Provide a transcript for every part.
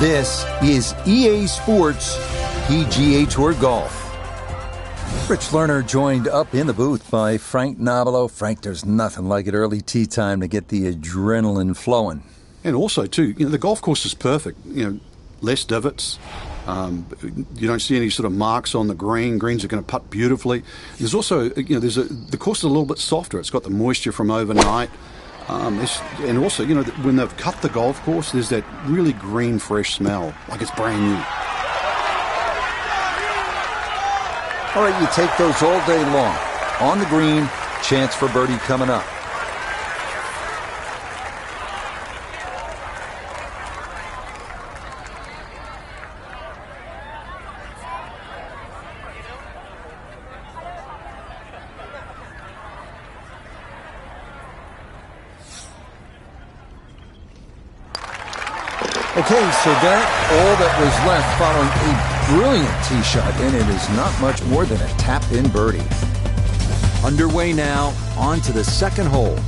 This is EA Sports PGA Tour Golf. Rich Lerner joined up in the booth by Frank Nobilo. Frank, there's nothing like it early tee time to get the adrenaline flowing. And also, too, the golf course is perfect. Less divots. You don't see any sort of marks on the green. Greens are going to putt beautifully. There's also, the course is a little bit softer. It's got the moisture from overnight. And also, when they've cut the golf course, there's that really green, fresh smell, like it's brand new. All right, you take those all day long. On the green, chance for birdie coming up. Okay, so all that was left following a brilliant tee shot, and it is not much more than a tap-in birdie. Underway now, on to the second hole.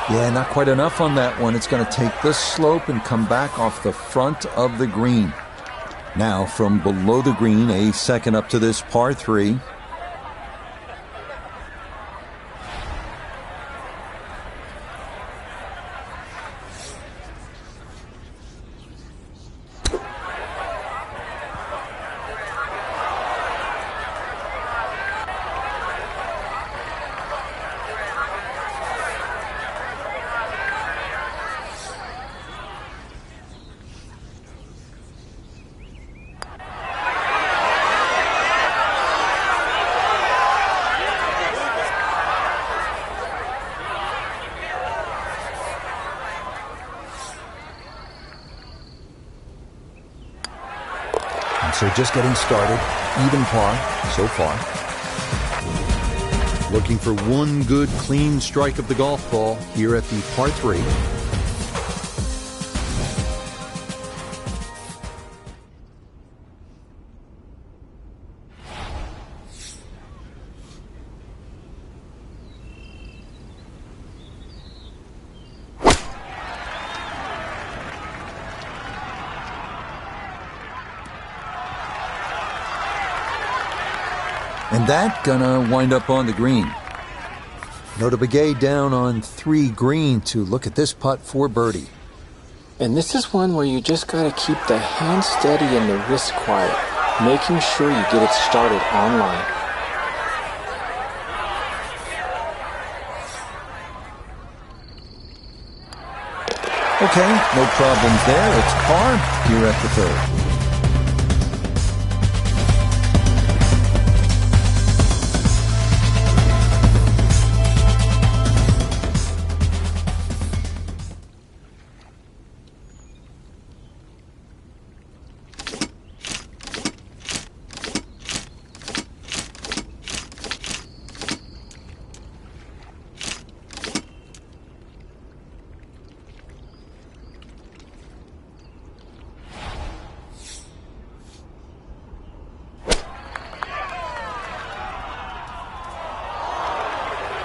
Yeah, not quite enough on that one. It's going to take this slope and come back off the front of the green. Now, from below the green, a second up to this par 3. So just getting started, even par so far. Looking for one good clean strike of the golf ball here at the par 3. And that gonna wind up on the green. Nota Begay down on 3 green to look at this putt for birdie. And this is one where you just gotta keep the hand steady and the wrist quiet, making sure you get it started on line. Okay, no problems there. It's par here at the 3rd.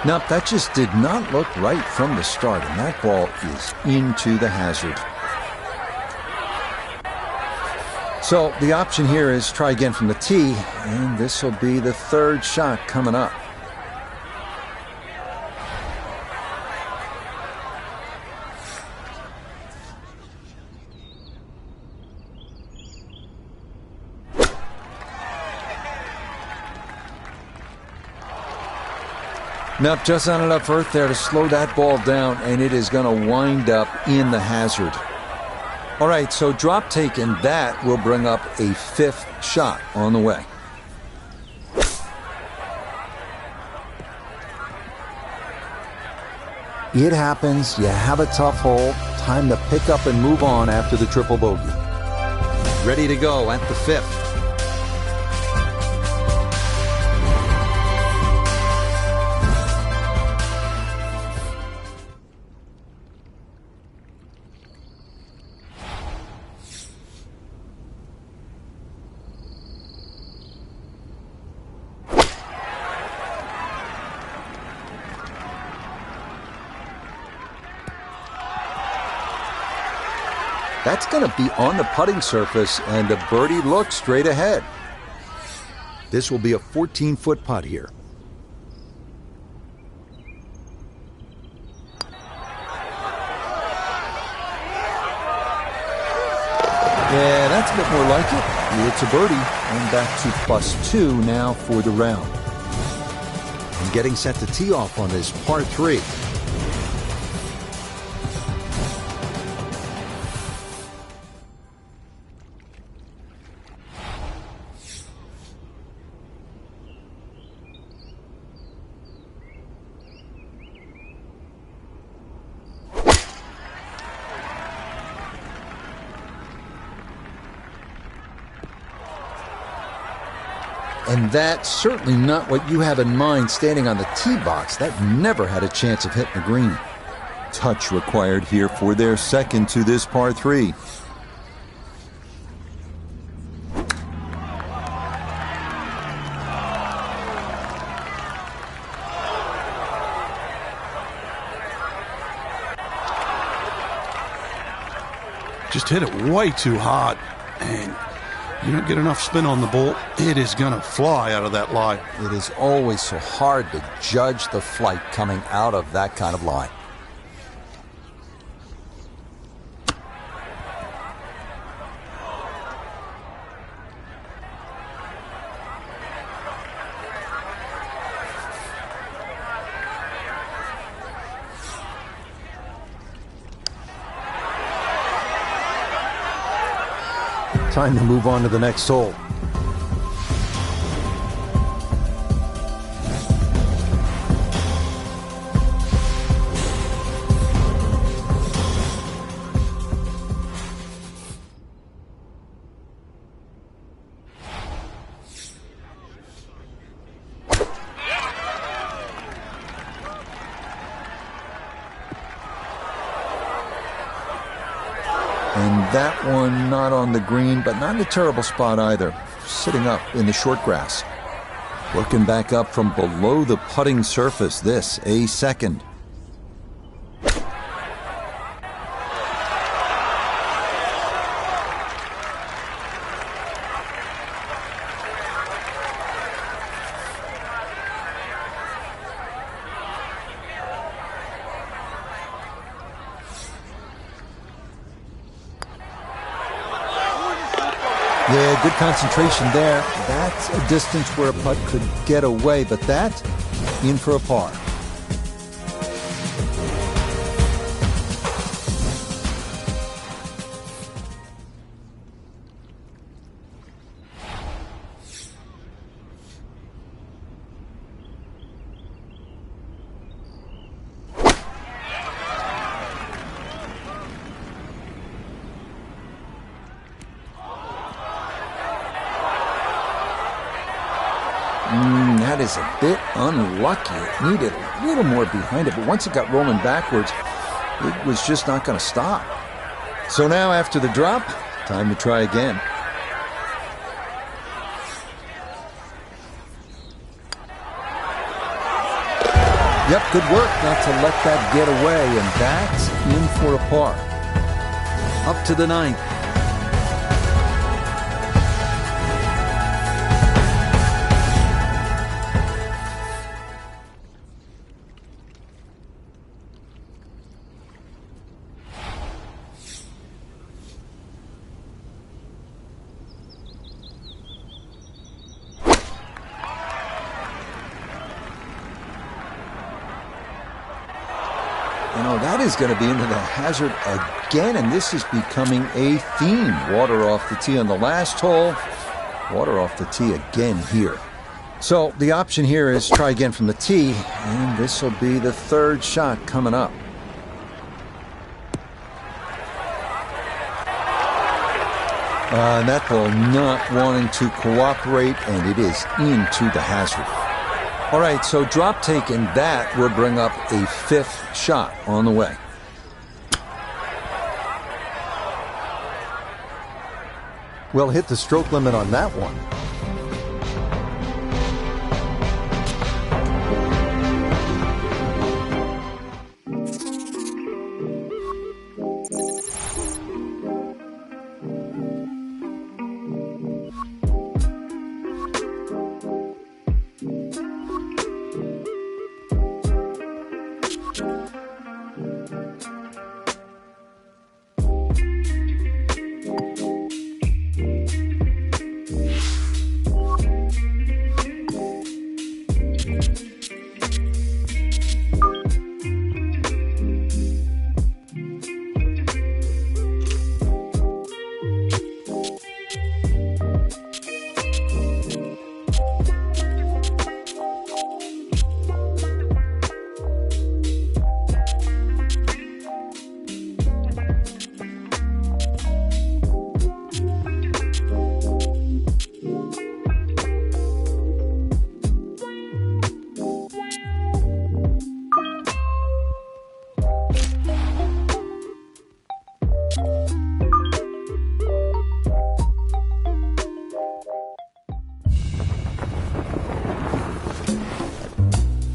Nope, that just did not look right from the start, and that ball is into the hazard. So the option here is try again from the tee, and this will be the 3rd shot coming up. Nope, just not enough earth there to slow that ball down, and it is going to wind up in the hazard. All right, so drop take, and that will bring up a 5th shot on the way. It happens. You have a tough hole. Time to pick up and move on after the triple bogey. Ready to go at the 5th. That's going to be on the putting surface, and the birdie looks straight ahead. This will be a 14-foot putt here. Yeah, that's a bit more like it. It's a birdie, and back to +2 now for the round. And getting set to tee off on this par 3. And that's certainly not what you have in mind standing on the tee box. That never had a chance of hitting the green. Touch required here for their second to this par 3. Just hit it way too hard, and you don't get enough spin on the ball, it is going to fly out of that lie. It is always so hard to judge the flight coming out of that kind of lie. Time to move on to the next hole. And that one not on the green, but not in a terrible spot either. Sitting up in the short grass. Working back up from below the putting surface. This, a second. Yeah, good concentration there. That's a distance where a putt could get away, but that, in for a par. That is a bit unlucky. It needed a little more behind it, but once it got rolling backwards, it was just not going to stop. So now after the drop, time to try again. Yep, good work not to let that get away, and that's in for a par. Up to the 9th. You know, that is going to be into the hazard again, and this is becoming a theme. Water off the tee on the last hole. Water off the tee again here. So the option here is try again from the tee, and this will be the third shot coming up. That ball not wanting to cooperate, and it is into the hazard. All right, so drop taken, that will bring up a fifth shot on the way. Well, hit the stroke limit on that one.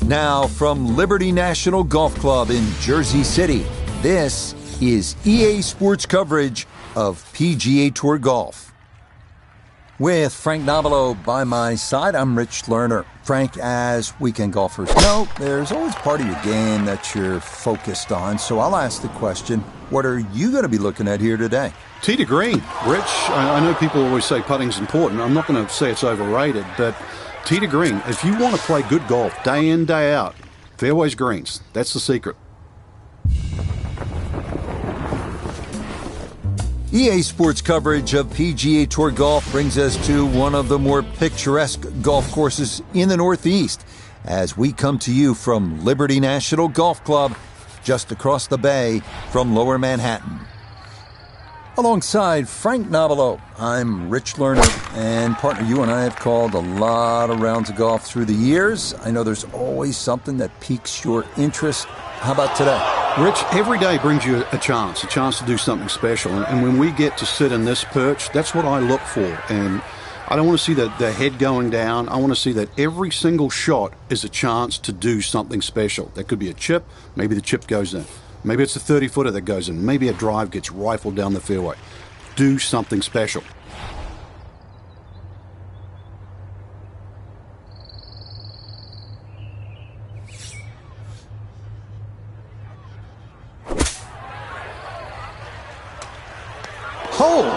Now from Liberty National Golf Club in Jersey City, this is EA Sports coverage of PGA Tour Golf. With Frank Nobilo by my side, I'm Rich Lerner. Frank, as weekend golfers know, there's always part of your game that you're focused on, so I'll ask the question, what are you going to be looking at here today? Tee to green. Rich, I know people always say putting's important. I'm not going to say it's overrated, but tee to green. If you want to play good golf day in, day out, fairways greens. That's the secret. EA Sports coverage of PGA Tour Golf brings us to one of the more picturesque golf courses in the Northeast as we come to you from Liberty National Golf Club just across the bay from Lower Manhattan. Alongside Frank Nobilo, I'm Rich Lerner, and partner, you and I have called a lot of rounds of golf through the years. I know there's always something that piques your interest. How about today? Rich, every day brings you a chance to do something special. And when we get to sit in this perch, that's what I look for. And I don't want to see the head going down. I want to see that every single shot is a chance to do something special. That could be a chip. Maybe the chip goes in. Maybe it's a 30-footer that goes in. Maybe a drive gets rifled down the fairway. Do something special. Hole!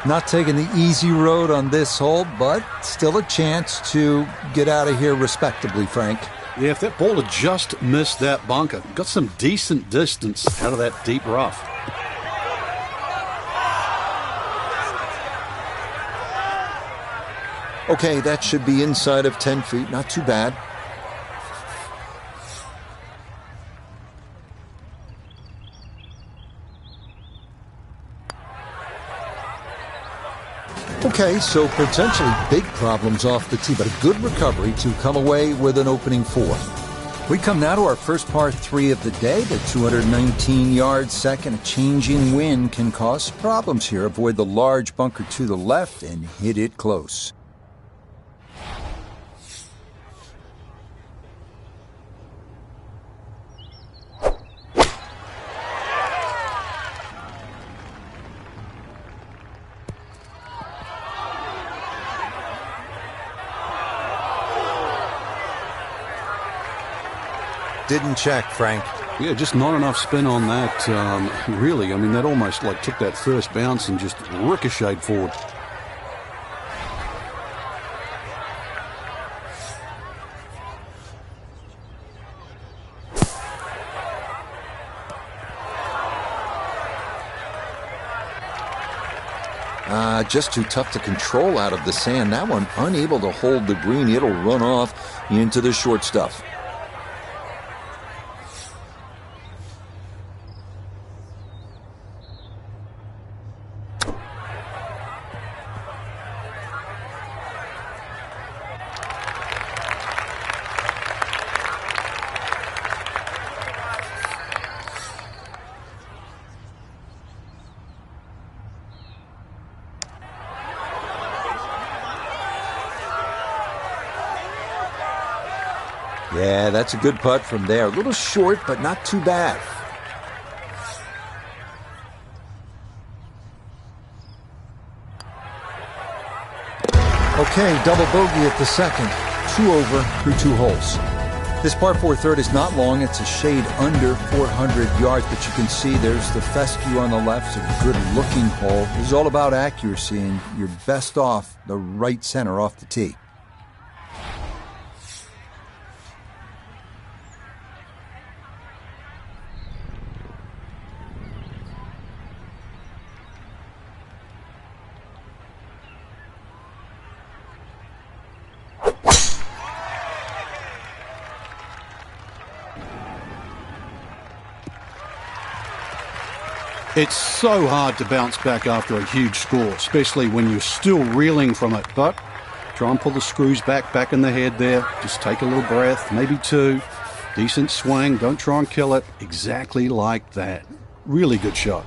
Not taking the easy road on this hole, but still a chance to get out of here respectably, Frank. Yeah, if that ball had just missed that bunker, got some decent distance out of that deep rough. Okay, that should be inside of 10 feet. Not too bad. Okay, so potentially big problems off the tee, but a good recovery to come away with an opening four. We come now to our first par 3 of the day. The 219-yard second. A changing wind can cause problems here. Avoid the large bunker to the left and hit it close. Didn't check, Frank. Yeah, just not enough spin on that, really. I mean, that almost like took that first bounce and just ricocheted forward. Just too tough to control out of the sand. That one unable to hold the green. It'll run off into the short stuff. Yeah, that's a good putt from there. A little short, but not too bad. Okay, double bogey at the second. 2 over through 2 holes. This par 4 third is not long. It's a shade under 400 yards, but you can see there's the fescue on the left. It's a good-looking hole. This is all about accuracy, and you're best off the right center off the tee. It's so hard to bounce back after a huge score, especially when you're still reeling from it. But try and pull the screws back in the head there. Just take a little breath, maybe 2. Decent swing. Don't try and kill it. Exactly like that. Really good shot.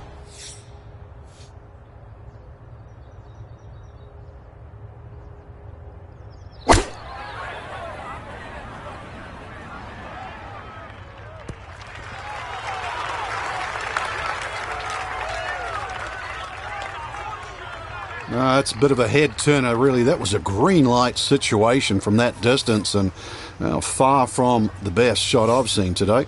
It's a bit of a head turner, really. That was a green light situation from that distance, and far from the best shot I've seen today.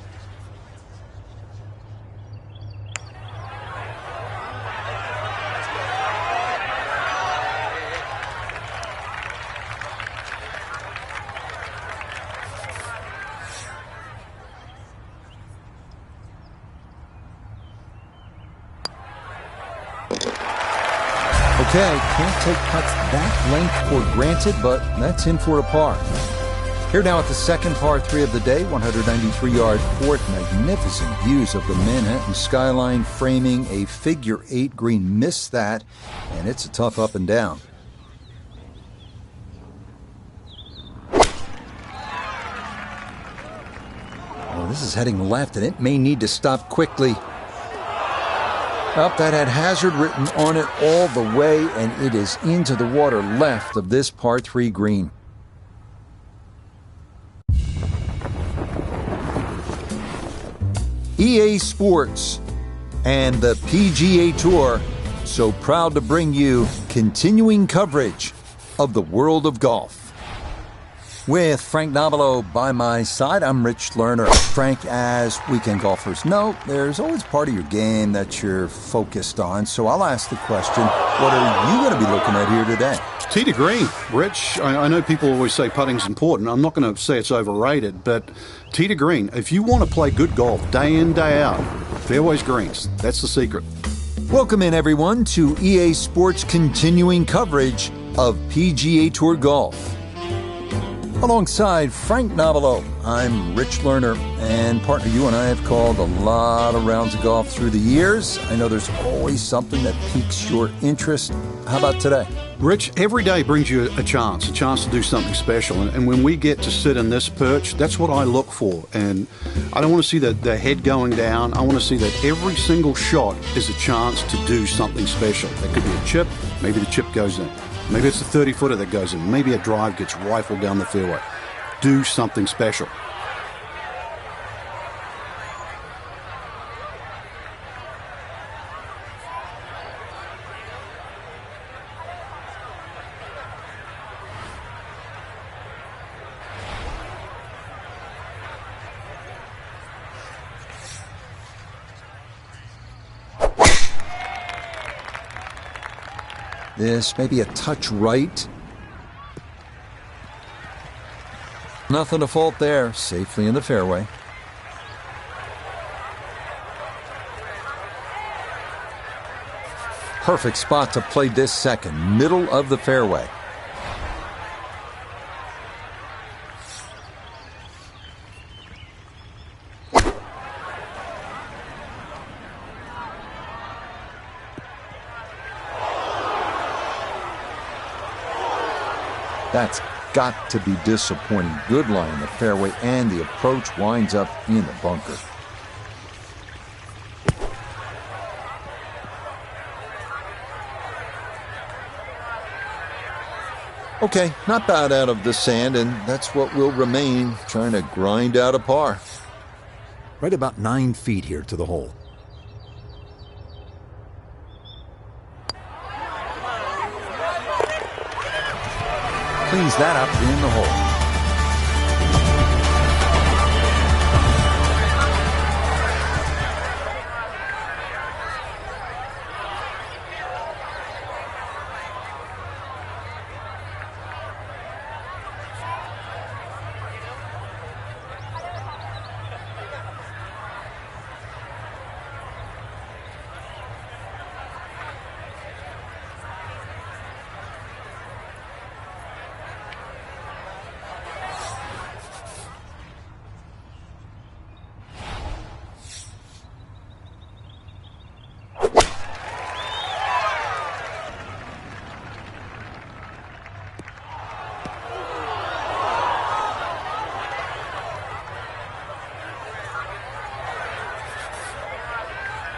Okay, can't take putts that length for granted, but that's in for a par. Here now at the second par 3 of the day, 193-yard fourth. Magnificent views of the Manhattan skyline framing a figure 8 green. Missed that, and it's a tough up and down. Oh, this is heading left, and it may need to stop quickly. Up, that had hazard written on it all the way, and it is into the water left of this par 3 green. EA Sports and the PGA Tour so proud to bring you continuing coverage of the world of golf. With Frank Nobilo by my side, I'm Rich Lerner. Frank, as weekend golfers know, there's always part of your game that you're focused on. So I'll ask the question, what are you going to be looking at here today? Tee to green, Rich. I know people always say putting's important. I'm not going to say it's overrated, but tee to green. If you want to play good golf day in, day out, fairways greens. That's the secret. Welcome in, everyone, to EA Sports' continuing coverage of PGA Tour golf. Alongside Frank Nobilo, I'm Rich Lerner, and partner, you and I have called a lot of rounds of golf through the years. I know there's always something that piques your interest. How about today? Rich, every day brings you a chance to do something special. And when we get to sit in this perch, that's what I look for. And I don't want to see the head going down. I want to see that every single shot is a chance to do something special. That could be a chip. Maybe the chip goes in. Maybe it's a 30-footer that goes in. Maybe a drive gets rifled down the fairway. Do something special. This may be a touch right. Nothing to fault there. Safely in the fairway. perfect spot to play this second, middle of the fairway. That's got to be disappointing. Good lie in the fairway, and the approach winds up in the bunker. Okay, not bad out of the sand, and that's what will remain, trying to grind out a par. Right about 9 feet here to the hole. Cleans that up in the hole.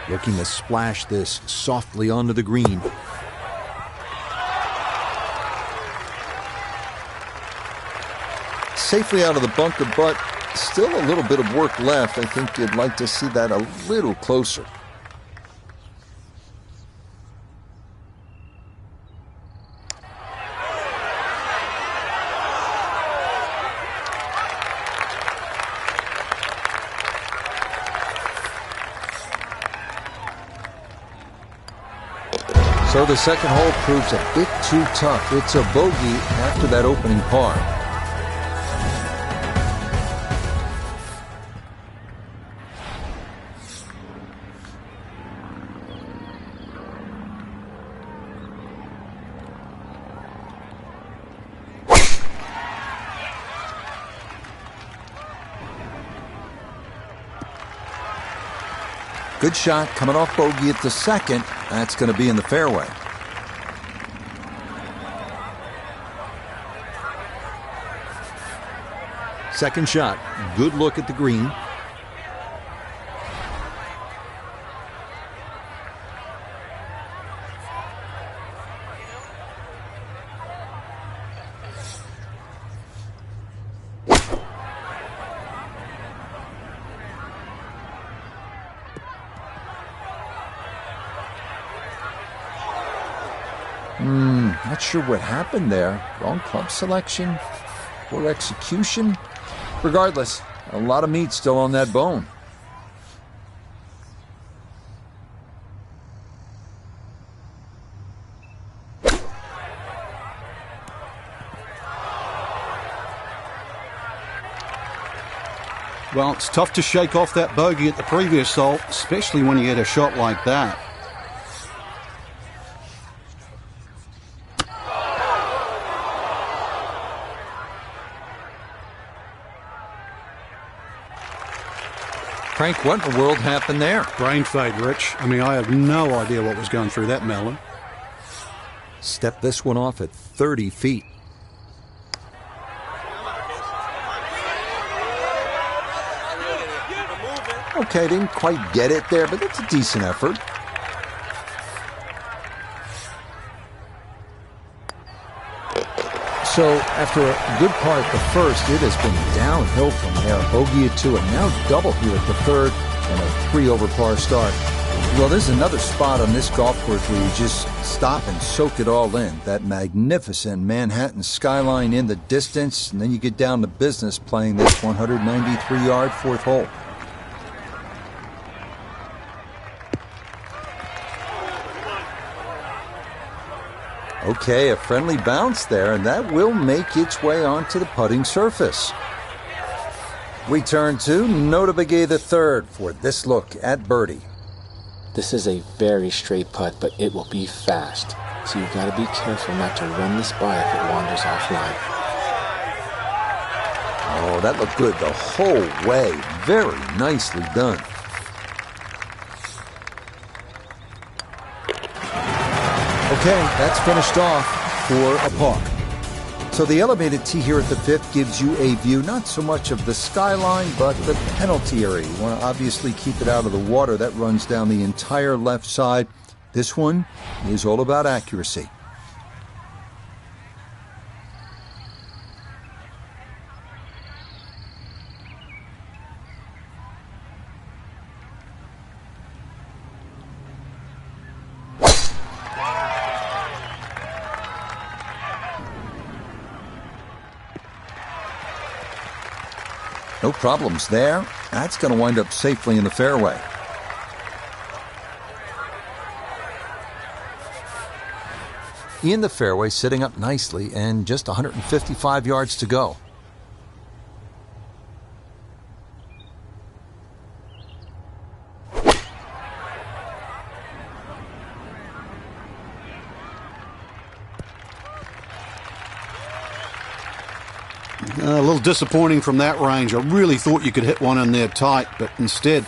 Looking to splash this softly onto the green. Safely out of the bunker, but still a little bit of work left. I think you'd like to see that a little closer. So the second hole proves a bit too tough. It's a bogey after that opening par. Good shot coming off bogey at the second. That's going to be in the fairway. Second shot. Good look at the green. Not sure what happened there. Wrong club selection, poor execution. Regardless, a lot of meat still on that bone. Well, it's tough to shake off that bogey at the previous hole, especially when you get a shot like that. Frank, what in the world happened there? Brain fade, Rich. I mean, I have no idea what was going through that melon. Step this one off at 30 feet. Okay, didn't quite get it there, but it's a decent effort. So, after a good part at the first, it has been downhill from there. Bogey at 2 and now double here at the third and a 3 over par start. Well, there's another spot on this golf course where you just stop and soak it all in. That magnificent Manhattan skyline in the distance, and then you get down to business playing this 193-yard fourth hole. Okay, a friendly bounce there, and that will make its way onto the putting surface. We turn to Nota Begay III for this look at birdie. This is a very straight putt, but it will be fast. So you've got to be careful not to run this by if it wanders offline. Oh, that looked good the whole way. Very nicely done. Okay, that's finished off for a par. So the elevated tee here at the 5th gives you a view not so much of the skyline, but the penalty area. You want to obviously keep it out of the water. That runs down the entire left side. This one is all about accuracy. No problems there. That's going to wind up safely in the fairway. In the fairway, sitting up nicely, and just 155 yards to go. A little disappointing from that range. I really thought you could hit one in there tight, but instead,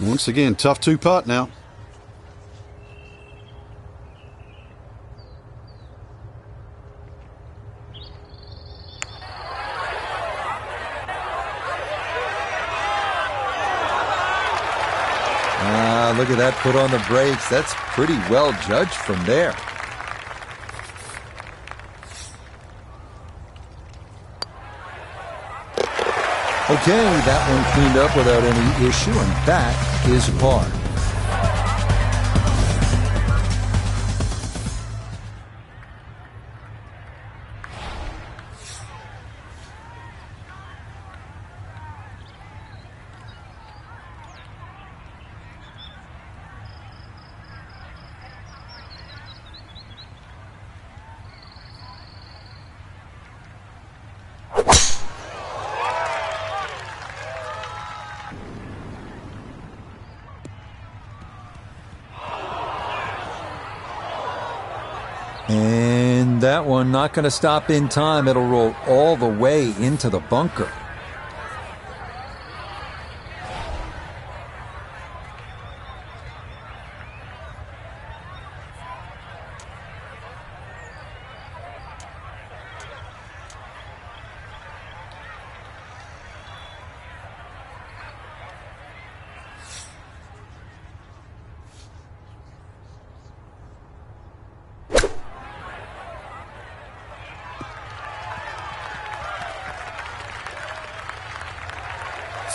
once again, tough two-putt now. Look at that put on the brakes. That's pretty well judged from there. Okay, that one cleaned up without any issue, and that is a par. And that one not going to stop in time. It'll roll all the way into the bunker.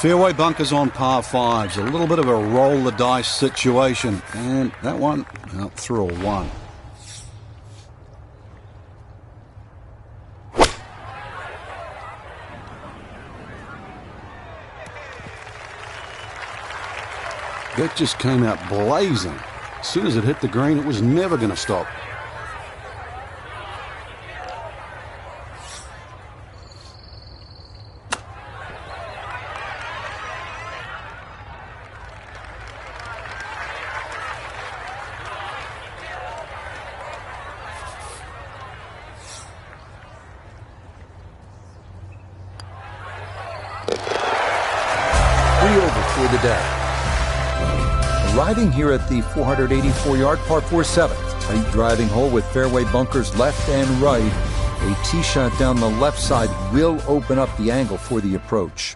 Fairway bunkers on par 5s. A little bit of a roll the dice situation. And that one out through a 1. It just came out blazing. As soon as it hit the green, it was never going to stop. For the day. Arriving here at the 484-yard par 4-7. Tight driving hole with fairway bunkers left and right. A tee shot down the left side will open up the angle for the approach.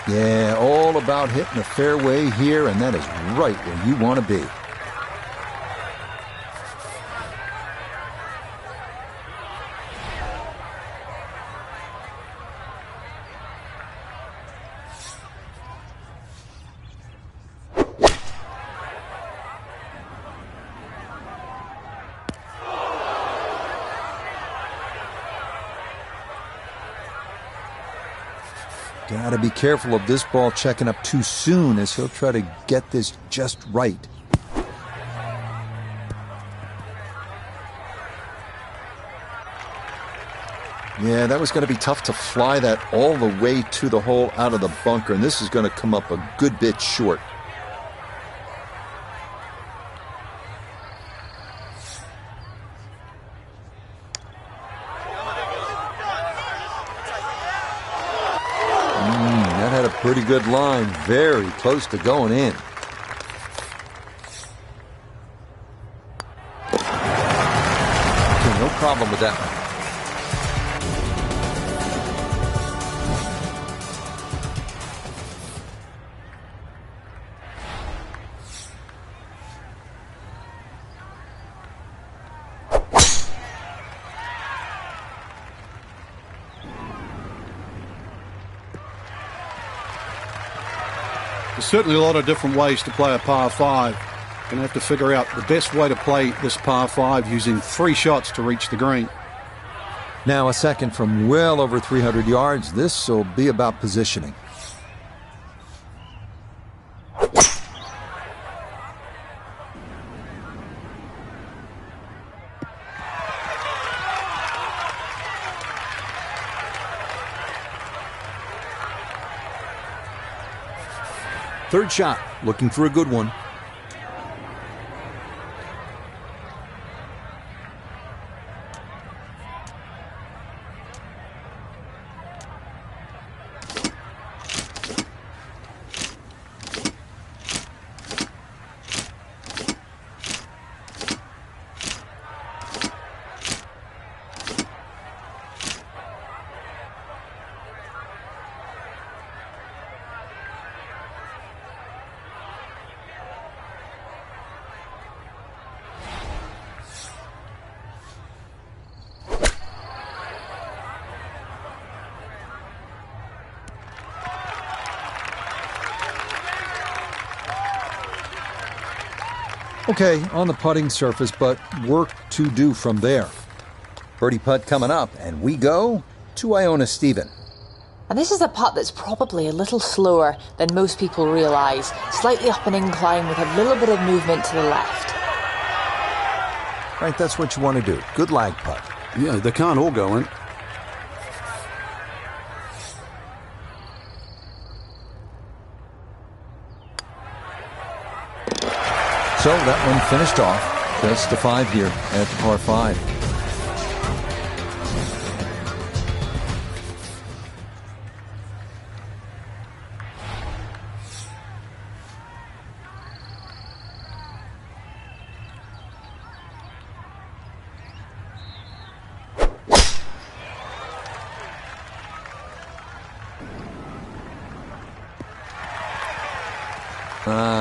Yeah, all about hitting the fairway here, and that is right where you want to be. Got to be careful of this ball checking up too soon, as he'll try to get this just right. Yeah, that was going to be tough to fly that all the way to the hole out of the bunker, and this is going to come up a good bit short. That had a pretty good line, very close to going in. Okay, no problem with that one. There's certainly a lot of different ways to play a par 5. Going to have to figure out the best way to play this par 5 using 3 shots to reach the green. Now a second from well over 300 yards. This will be about positioning. Third shot, looking for a good one. Okay, on the putting surface, but work to do from there. Birdie putt coming up, and we go to Iona Stephen. And this is a putt that's probably a little slower than most people realise. Slightly up an incline with a little bit of movement to the left. Right, that's what you want to do. Good lag putt. Yeah, they can't all go in. So that one finished off. Just a 5 here at the par 5.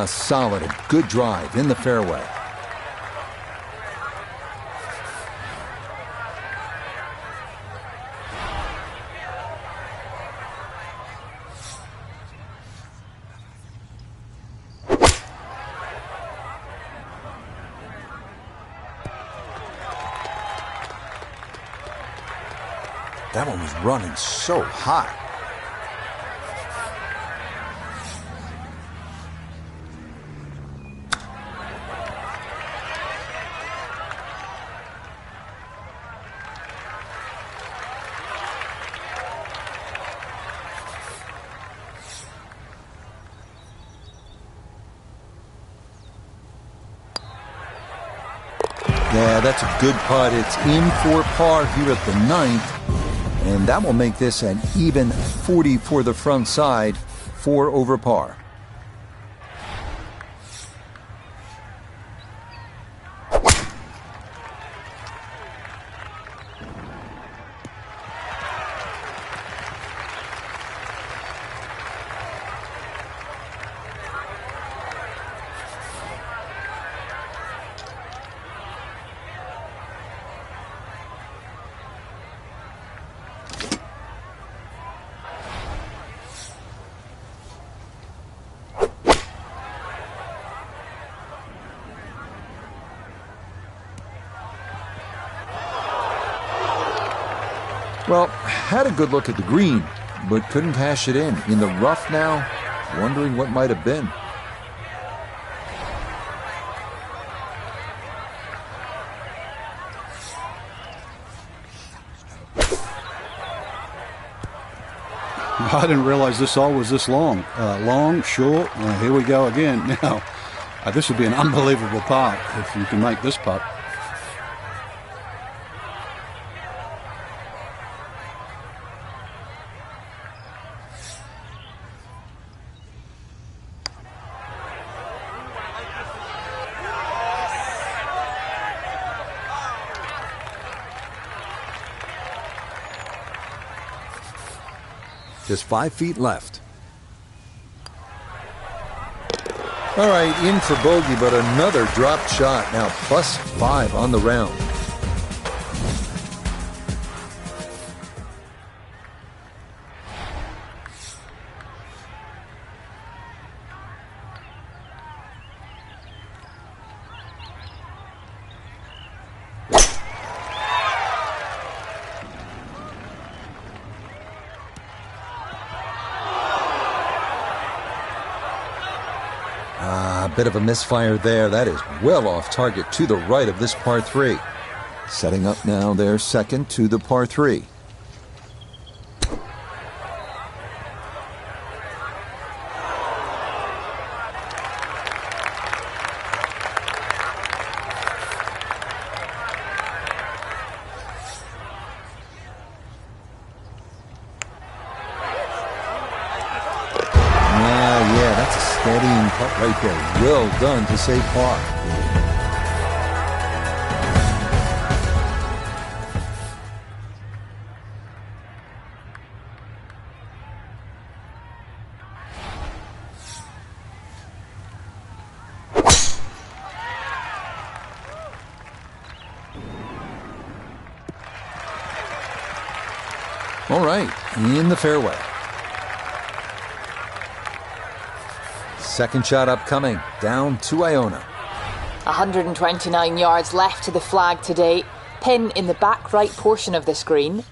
Solid, a good drive in the fairway. That one was running so hot. Yeah, that's a good putt. It's in for par here at the 9th, and that will make this an even 40 for the front side, 4 over par. Well, had a good look at the green, but couldn't cash it in. In the rough now, wondering what might have been. I didn't realize this hole was this long. Long, short. Here we go again. Now, this would be an unbelievable putt if you can make this putt. Just 5 feet left. All right, in for bogey, but another dropped shot. Now +5 on the round. Bit of a misfire there. That is well off target to the right of this par 3. Setting up now their second to the par 3. Steadying putt right there. Well done to save par. All right, in the fairway. Second shot upcoming, down to Iona. 129 yards left to the flag today. Pin in the back right portion of this green.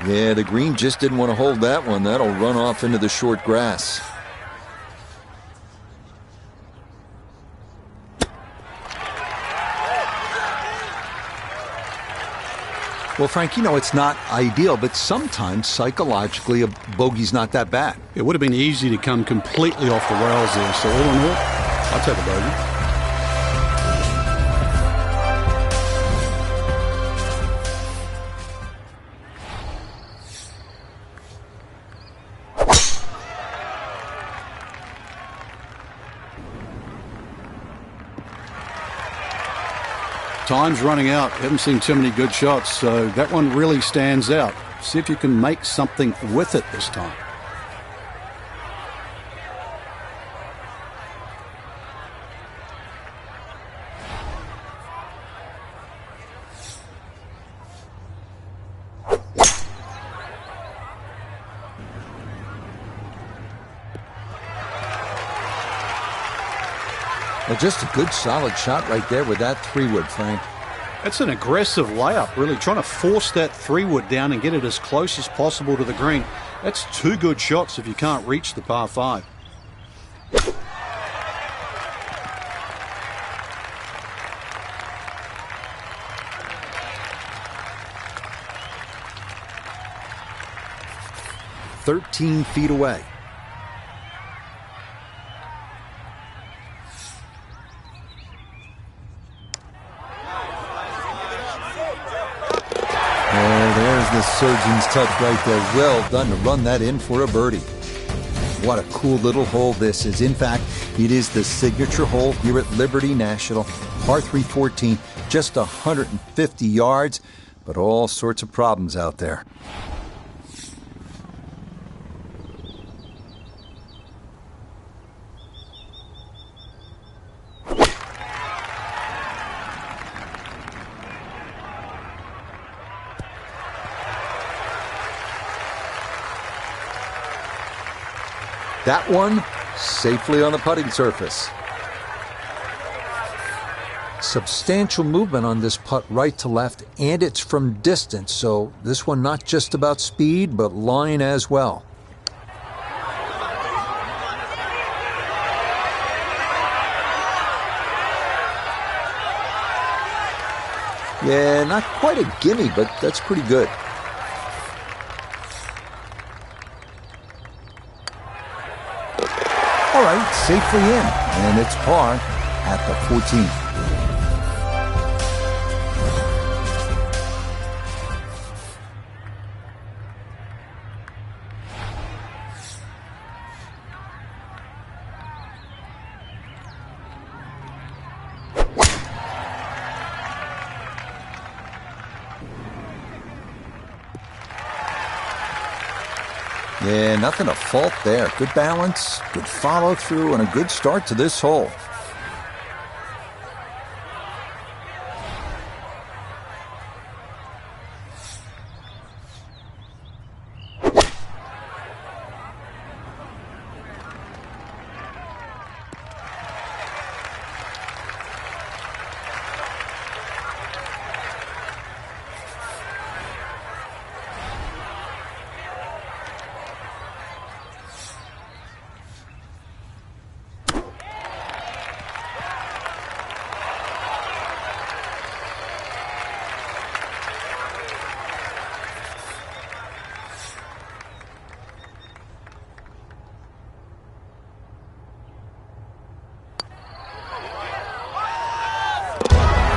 Yeah, the green just didn't want to hold that one. That'll run off into the short grass. Well, Frank, you know it's not ideal, but sometimes psychologically a bogey's not that bad. It would have been easy to come completely off the rails there. So all in all, I'll take a bogey. Time's running out. Haven't seen too many good shots, so that one really stands out. See if you can make something with it this time. Well, just a good solid shot right there with that 3-wood, Frank. That's an aggressive layup, really trying to force that 3-wood down and get it as close as possible to the green. That's 2 good shots if you can't reach the par 5. "13 feet away." The surgeon's touch right there. Well done to run that in for a birdie. What a cool little hole this is. In fact, it is the signature hole here at Liberty National. Par 314, just 150 yards, but all sorts of problems out there. That one safely on the putting surface. Substantial movement on this putt right to left, and it's from distance, so this one not just about speed, but line as well. Yeah, not quite a gimme, but that's pretty good. All right, safely in, and it's par at the 14th. Yeah, nothing to fault there. Good balance, good follow through, and a good start to this hole.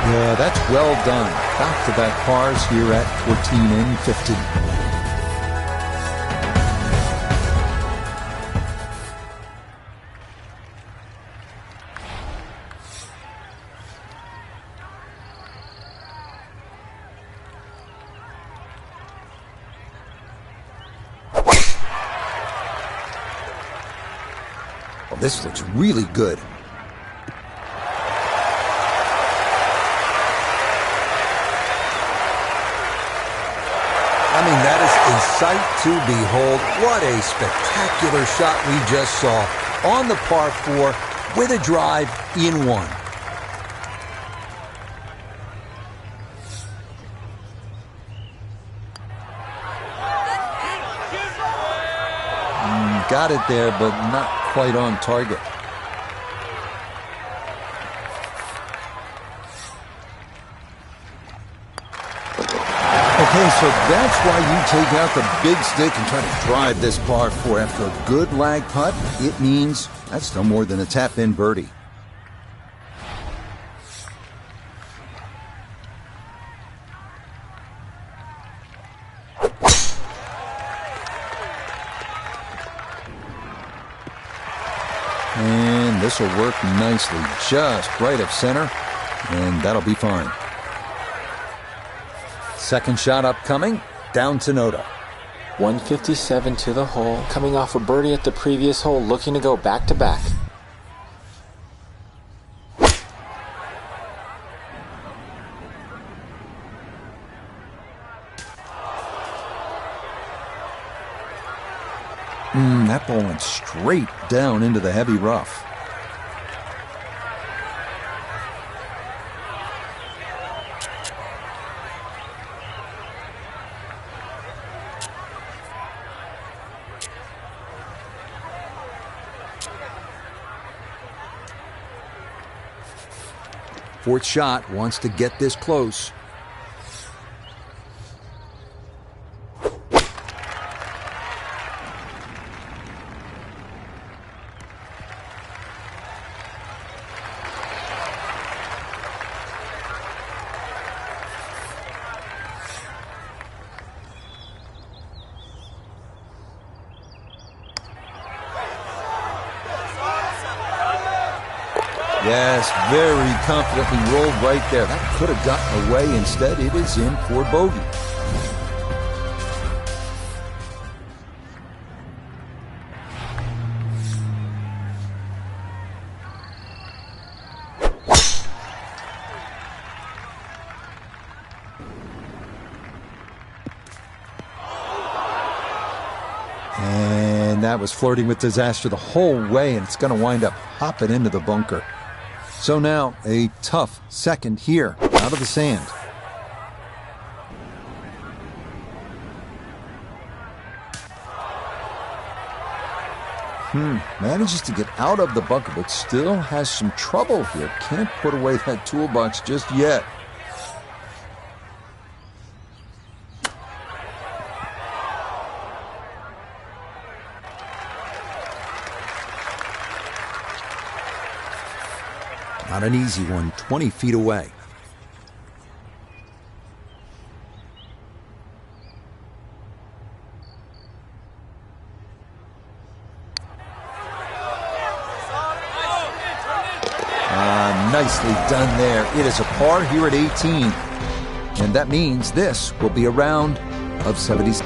Yeah, that's well done. Back-to-back pars here at 14 and 15. Well, this looks really good. I mean, that is a sight to behold. What a spectacular shot we just saw on the par 4 with a drive in one. Got it there, but not quite on target. Okay, so that's why you take out the big stick and try to drive this par 4 after a good lag putt. It means that's no more than a tap-in birdie. And this will work nicely, just right of center, and that'll be fine. Second shot upcoming, down to Noda. 157 to the hole, coming off a birdie at the previous hole, looking to go back-to-back. That ball went straight down into the heavy rough. Fourth shot wants to get this close. Yes, very confidently rolled right there. That could have gotten away. Instead, it is in for bogey. And that was flirting with disaster the whole way, and it's going to wind up hopping into the bunker. So now a tough second here, out of the sand. Manages to get out of the bunker, but still has some trouble here. Can't put away that toolbox just yet. Not an easy one, 20 feet away. Nicely done there. It is a par here at 18. And that means this will be a round of 76.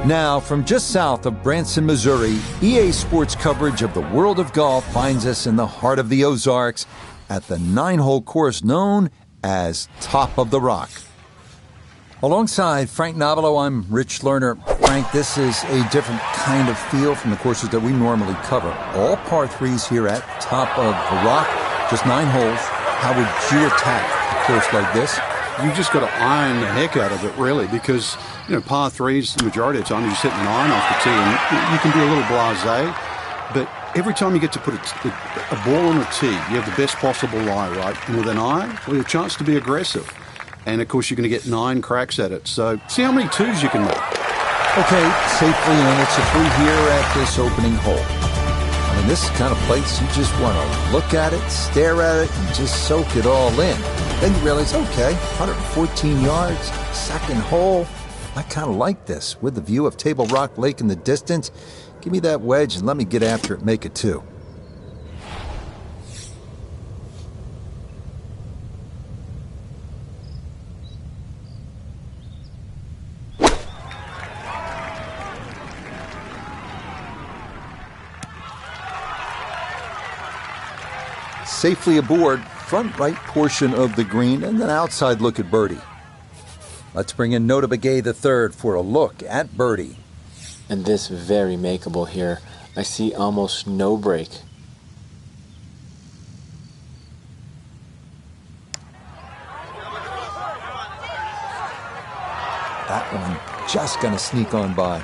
Now, from just south of Branson, Missouri, EA Sports coverage of the world of golf finds us in the heart of the Ozarks at the 9-hole course known as Top of the Rock. Alongside Frank Nobilo, I'm Rich Lerner. Frank, this is a different kind of feel from the courses that we normally cover. All par threes here at Top of the Rock, just 9 holes. How would you attack a course like this? You just got to iron the heck out of it, really, because, par threes, the majority of the time, you just hit 9 off the tee, and you can be a little blasé, but every time you get to put a ball on a tee, you have the best possible lie, right? And with an iron, well, you have a chance to be aggressive. And, of course, you're going to get 9 cracks at it. So see how many 2s you can make. Okay, safely in. It's a 3 here at this opening hole. I mean, this kind of place, you just want to look at it, stare at it, and just soak it all in. Then you realize, okay, 114 yards, second hole. I kind of like this. With the view of Table Rock Lake in the distance, give me that wedge and let me get after it, make it 2. Safely aboard, front right portion of the green, and an outside look at birdie. Let's bring in Nota Begay III for a look at birdie. And this very makeable here. I see almost no break. just going to sneak on by.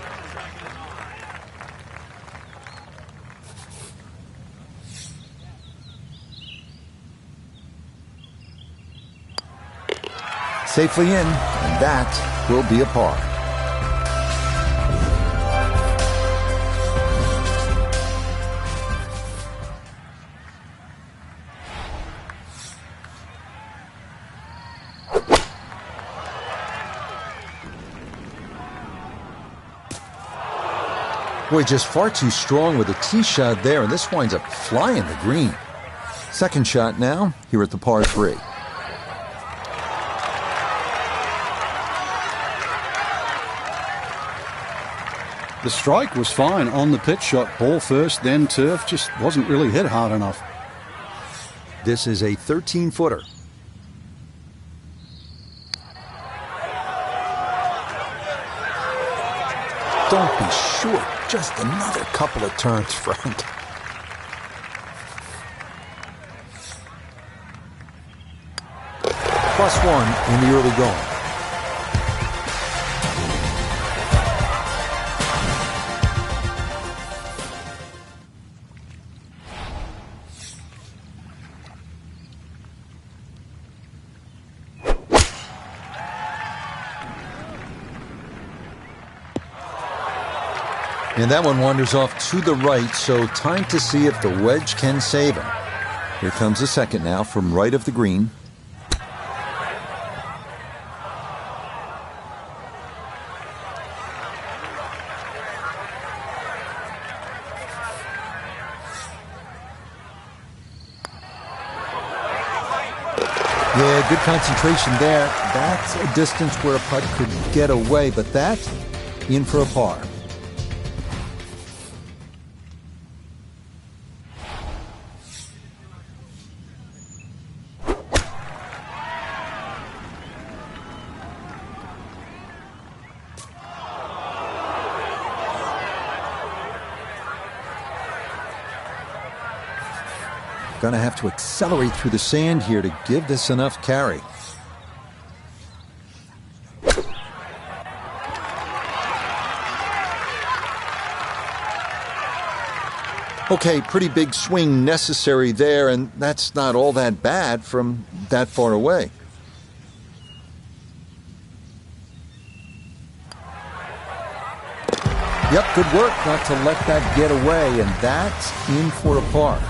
Safely in, and that will be a par. Boy, just far too strong with a tee shot there, and this winds up flying the green. Second shot now, here at the par 3. The strike was fine on the pitch shot. Ball first, then turf. Just wasn't really hit hard enough. This is a 13-footer. Don't be short. Just another couple of turns, Frank. +1 in the early going. And that one wanders off to the right, so time to see if the wedge can save him. Here comes the second now from right of the green. Yeah, good concentration there. That's a distance where a putt could get away, but that in for a par. Going to have to accelerate through the sand here to give this enough carry. Okay, pretty big swing necessary there, and that's not all that bad from that far away. Yep, good work not to let that get away, and that's in for a par.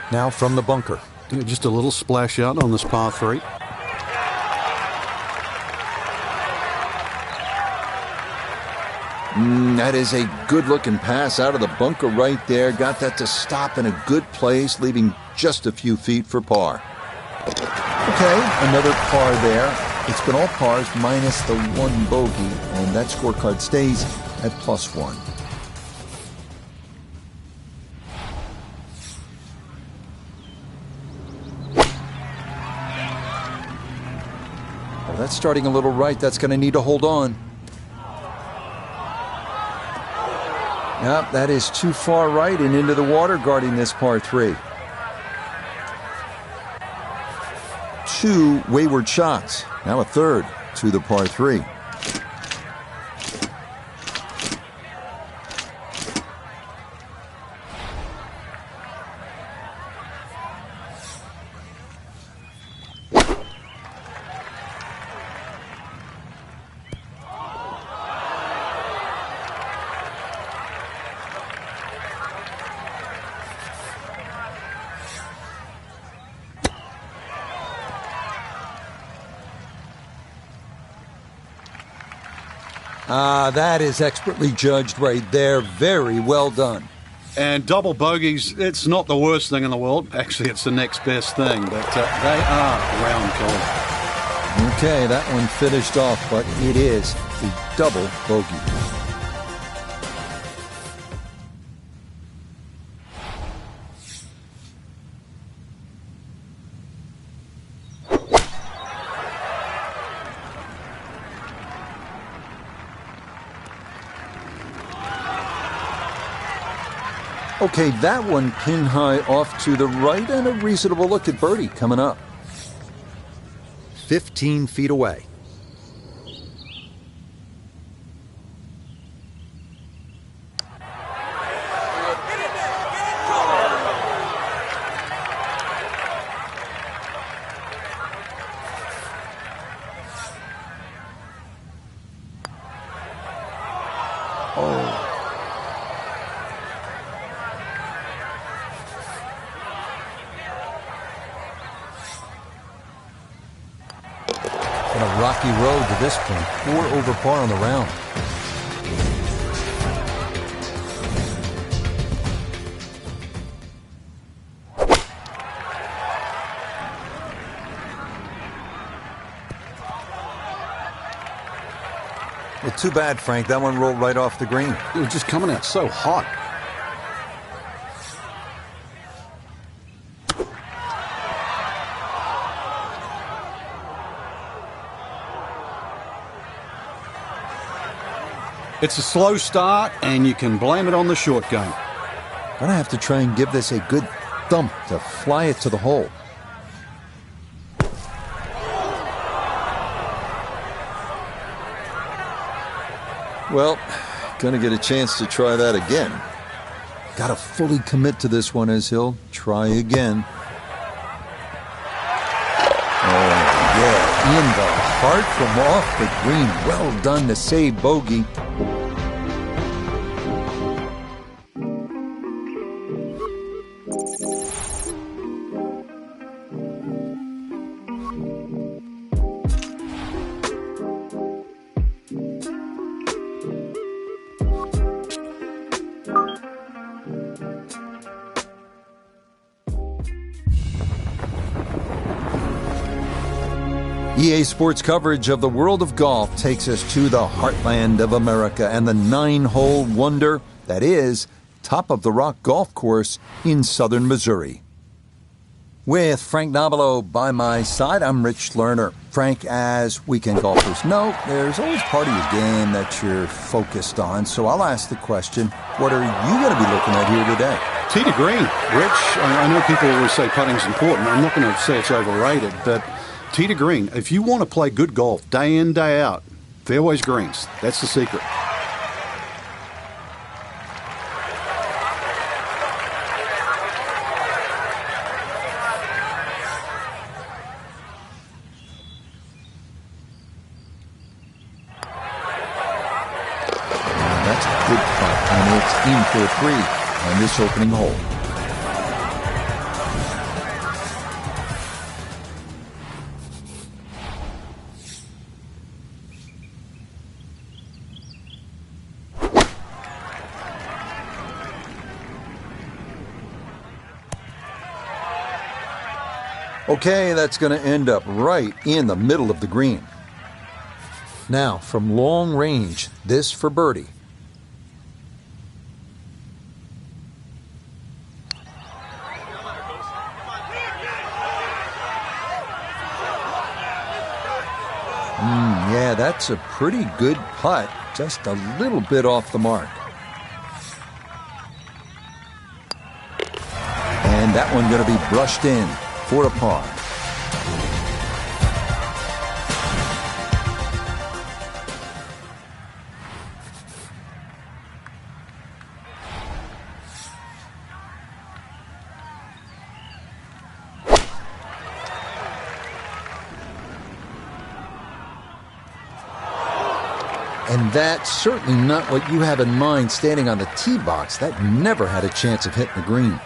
Now from the bunker. Just a little splash out on this par 3. That is a good-looking pass out of the bunker right there. Got that to stop in a good place, leaving just a few feet for par. Okay, another par there. It's been all pars minus the one bogey, and that scorecard stays at +1. That's starting a little right. That's going to need to hold on. Yep, that is too far right and into the water guarding this par 3. 2 wayward shots. Now a third to the par 3. That is expertly judged right there. Very well done. And double bogeys, it's not the worst thing in the world. Actually, it's the next best thing, but they are round killers. Okay, that one finished off, but it is a double bogey. Okay, that one pin high off to the right, and a reasonable look at birdie coming up. 15 feet away. Been a rocky road to this point. 4 over par on the round. Well, too bad, Frank. That one rolled right off the green. It was just coming out so hot. It's a slow start, and you can blame it on the short game. Gonna have to try and give this a good thump to fly it to the hole. Well, gonna get a chance to try that again. Gotta fully commit to this one as he'll try again. Oh, yeah, in the heart from off the green. Well done to save bogey. EA Sports coverage of the world of golf takes us to the heartland of America and the 9-hole wonder that is Top of the Rock Golf Course in southern Missouri. With Frank Nobilo by my side, I'm Rich Lerner. Frank, as weekend golfers know, there's always part of your game that you're focused on, so I'll ask the question, what are you going to be looking at here today? Tee to green. Rich, I know people always say putting's important. I'm not going to say it's overrated, but tee to green. If you want to play good golf day in, day out, fairways greens. That's the secret. That's a good putt, and it's in for a 3 on this opening hole. Okay, that's going to end up right in the middle of the green. Now, from long range, this for birdie. Yeah, that's a pretty good putt, just a little bit off the mark. And that one going to be brushed in for a par. And that's certainly not what you have in mind standing on the tee box. That never had a chance of hitting the green.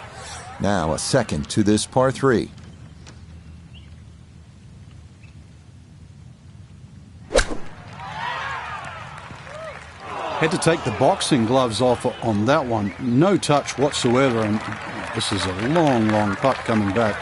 Now a second to this par 3. Had to take the boxing gloves off on that one. No touch whatsoever, and this is a long, long putt coming back.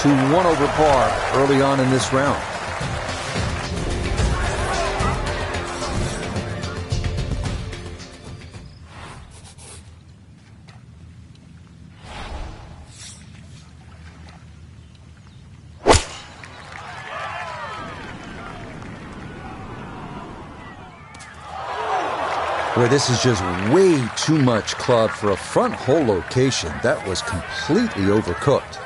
to 1 over par early on in this round. Boy, this is just way too much club for a front hole location. That was completely overcooked.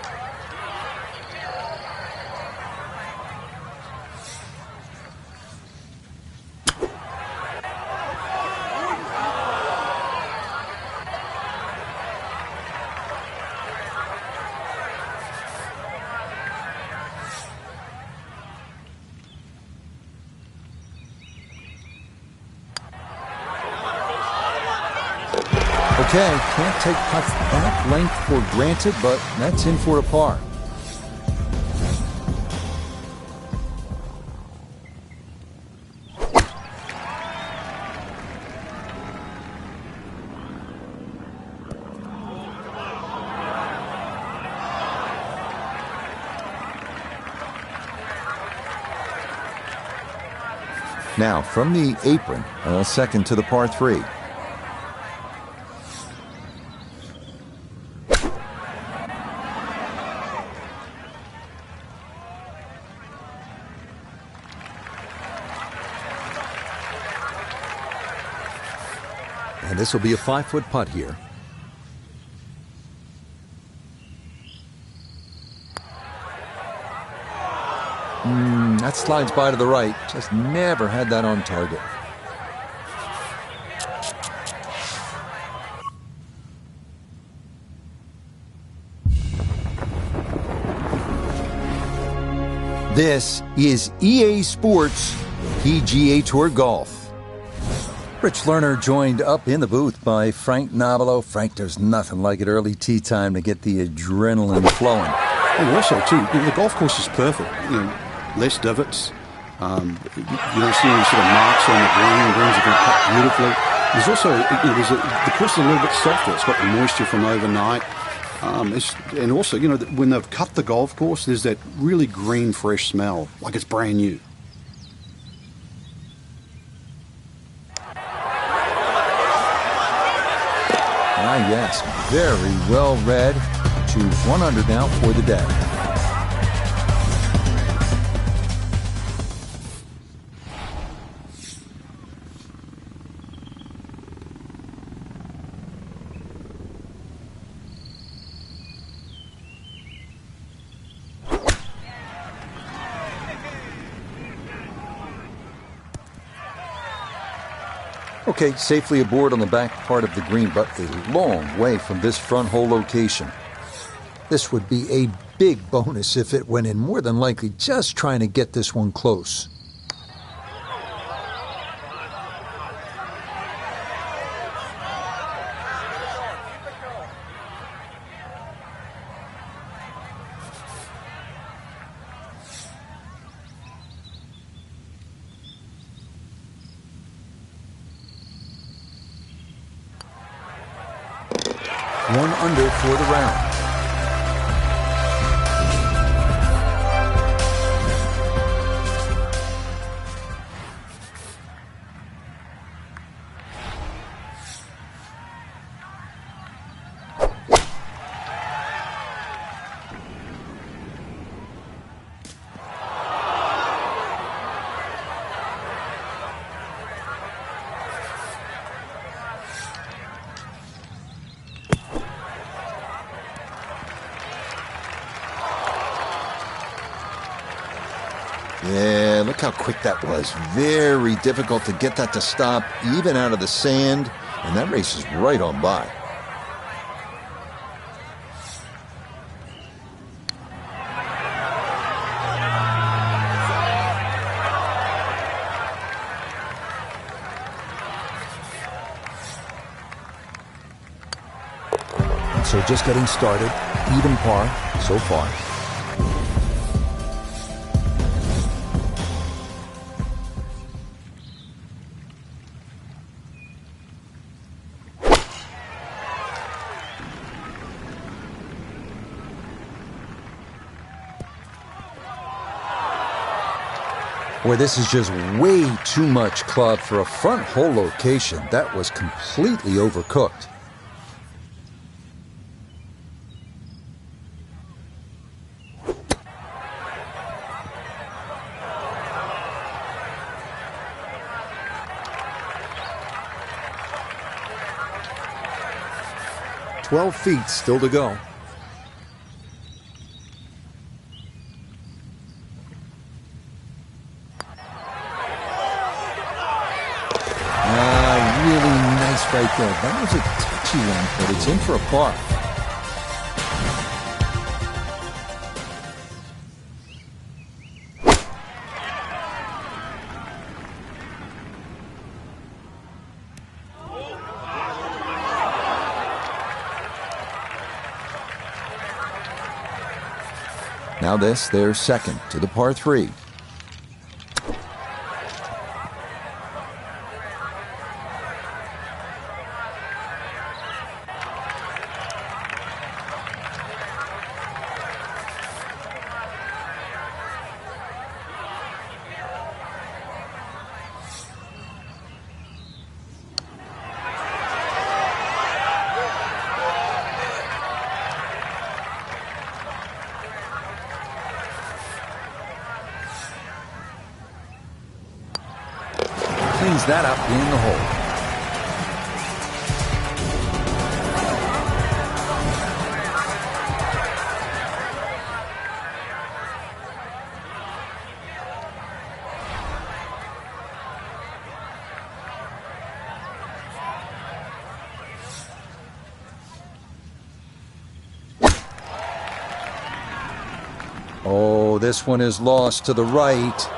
Okay, can't take putts that length for granted, but that's in for a par. Now, from the apron, a second to the par 3. And this will be a 5-foot putt here. That slides by to the right. Just never had that on target. This is EA Sports PGA Tour Golf. Rich Lerner joined up in the booth by Frank Nobilo. Frank, there's nothing like it early tee time to get the adrenaline flowing. And also, too, the golf course is perfect. Less divots. You don't see any sort of marks on the green. The greens are going to cut beautifully. There's also, the course is a little bit softer. It's got the moisture from overnight. And also, when they've cut the golf course, there's that really green, fresh smell, like it's brand new. Ah, yes, very well read. To 1 under now for the day. Okay, safely aboard on the back part of the green, but a long way from this front hole location. This would be a big bonus if it went in, more than likely just trying to get this one close. One under for the round. Yeah, look how quick that was. Very difficult to get that to stop, even out of the sand, and that race is right on by. And so just getting started, even par so far. Boy, this is just way too much club for a front hole location. That was completely overcooked. "12 feet still to go." Really nice right there. That was a touchy one, but it's in for a par. Now this, their second to the par 3. Cleans that up in the hole. Oh, this one is lost to the right.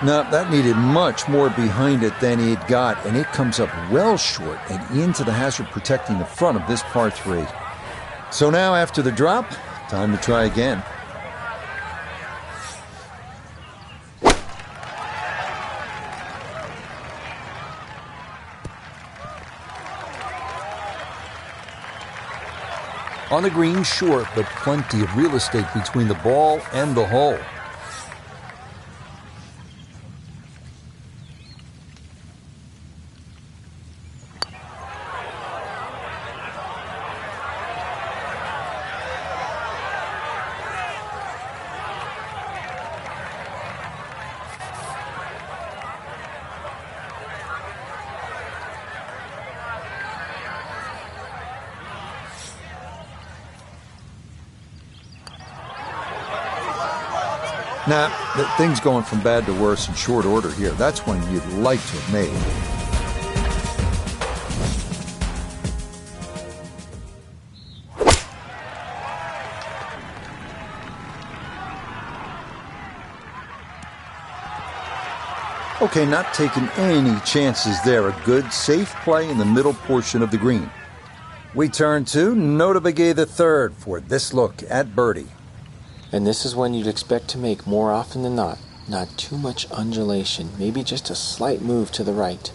No, that needed much more behind it than he'd got, and it comes up well short and into the hazard protecting the front of this par 3. So now, after the drop, time to try again. On the green, short, but plenty of real estate between the ball and the hole. Now, things going from bad to worse in short order here. That's one you'd like to have made. Okay, not taking any chances there. A good, safe play in the middle portion of the green. We turn to Nota Begay III for this look at birdie. And this is one you'd expect to make more often than not. Not too much undulation, maybe just a slight move to the right.